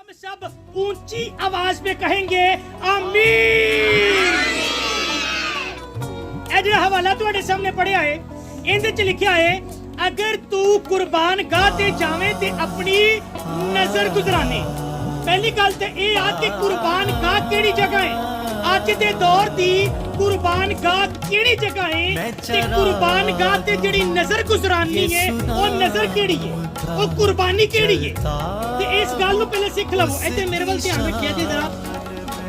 हम सब ऊंची आवाज में कहेंगे आमीन। जो हवाला तुहाडे सामने पढ़िया है इहदे च लिखिया है अगर तू कुर्बान गाह ते जावे ते अपनी नजर गुजराने। पहली गल ते यह आ कि कुर्बान गाह केड़ी जगह है। अज दे दौर दी कुर्बान गाह केड़ी जगह है ते कुर्बान गाह ते जेड़ी नजर गुजरानी है वो नजर केड़ी है, वो कुर्बानी केड़ी है। ते इस गल नूं पहले सीख लवो। इत्थे मेरे वल ध्यान रखिया जी जरा।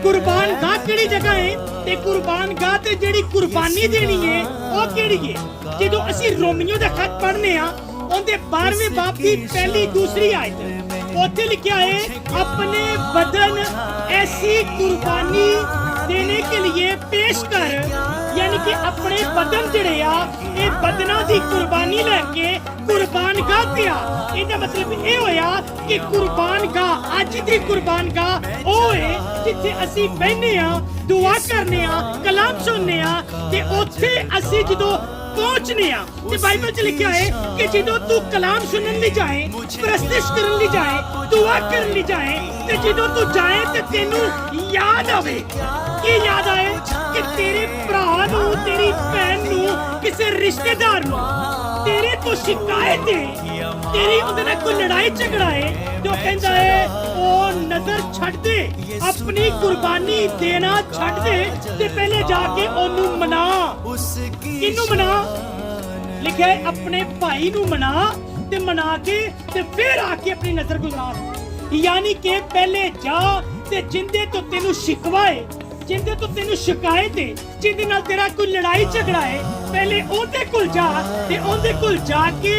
कुर्बान गाह केड़ी जगह है ते कुर्बान गाह ते जेड़ी कुर्बानी देनी है वो केड़ी है। जदों असीं रोमियो दा खत पढ़ने आ उहदे 12वें बाब दी पहली दूसरी आयत उत्थे लिखिया है अपने बदन ऐसी कुर्बानी देने के लिए पेश कर, यानी कि अपने बदन जिहड़े आ ये बदना दी कुर्बानी लेके कुर्बान गाह ते आ। इहदा मतलब ये होया कि कुर्बान गाह अज दी कुर्बान गाह ओ है जिथे असीं बहने आ दुआ करने आ कलाम सुनने आ ते उत्थे असीं जदों पहुंचने आ ते बाइबल च लिखिया है कि जदों तू कलाम सुनन ली जाए प्रस्तिश करन ली जाए दुआ करन ली जाए ते जदों तू जाए ते तेनू याद आवे कि याद आए कि तेरे भरा नू तेरी भैन नू किसी रिश्तेदार नू तेरे तो शिकायत है, तेरी उहदे नाल कोई लड़ाई झगड़ा है जो कहंदा है ओ नजर छड्ड दे अपनी कुर्बानी देना छड्ड दे ते पहले जाके ओनू मना। किनू मना? लिखा है अपने भाई नू मना ते मना के ते फिर आके अपनी नजर गुजार। यानी के पहले जा ते जिंदे तो तेनू शिकवा है, जिंदे तो तेनू शिकायत है, जिंदे नाल तेरा कोई लड़ाई झगड़ा है, पहले ओदे कोल जा ते ओदे कोल जाके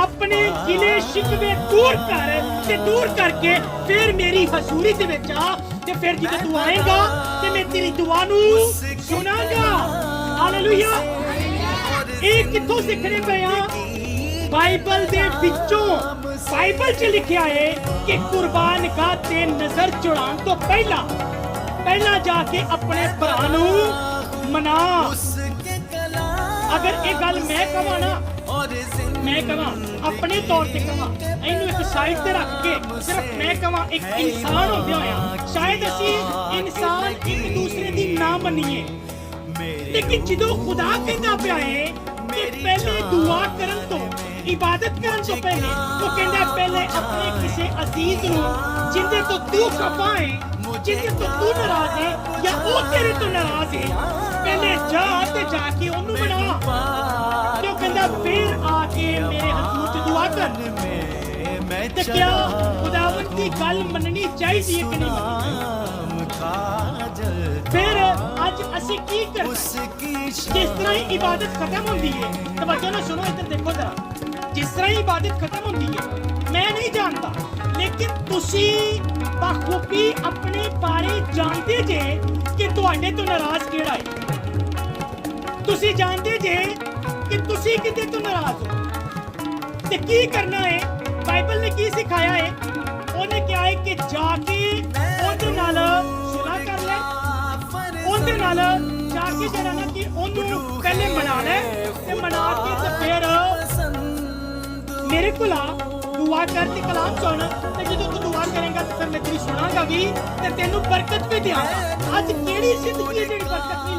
अपने गिले शिकवे दूर कर ते दूर करके फिर मेरी हजूरी दे विच आ ते फिर जदों तू आएगा ते मैं तेरी दुआ नू सुनांगा। हालेलुया। ये कित्थों सीखने पे आ? बाइबल दे विचों। बाइबल च लिखिया है कि कुर्बान गाह ते नजर चढ़ाउण तो पहला जाके अपने भरा नू मना। अगर ये गल मैं कहां ना, मैं कहां अपने तौर पे कहां इनू एक साइड ते रख के सिर्फ मैं कहां एक इंसान होंदे होया शायद असी इंसान एक दूसरे दी ना मनीए, लेकिन जदों खुदा कहंदा पिया है कि पहले दुआ करन तो इबादत करन तो पहले वो कहंदा पहले अपने किसी अजीज नू जिंदे तो तू खफा है, जिंदे तो तू नाराज है या वो तेरे तो नाराज है, पहले जा ते जाके ओनू मना। तो कहंदा फिर आके मेरे हजूर च दुआ कर। ते क्या खुदावंद दी गल मननी चाहिए कि नहीं? फिर आज असी की कर जिस तरह ही इबादत खत्म होती है, तवज्जो ना सुनो इधर देखो जरा। जिस तरह ही इबादत खत्म होती है मैं नहीं जानता, लेकिन तुसी बखूबी अपने बारे जानते जे कि तुहाडे तो नाराज केड़ा है। तुसी जानते जे कि तुसी किते तो नाराज हो ते की करना है। बाइबल ने की सिखाया है? ओने क्या है कि जाके ओदे नाल सुलह कर ले, ओदे नाल जाके जरा ना कि ओनू पहले मना ले ते मना के ते फिर मेरे कोल आ दुआ कर ते कलाम सुन ते जदों तू दुआ करेगा ते फिर मैं तेरी सुनांगा भी ते तेनू बरकत भी देंगा। आज केड़ी जिंदगी जेड़ी बरकत नहीं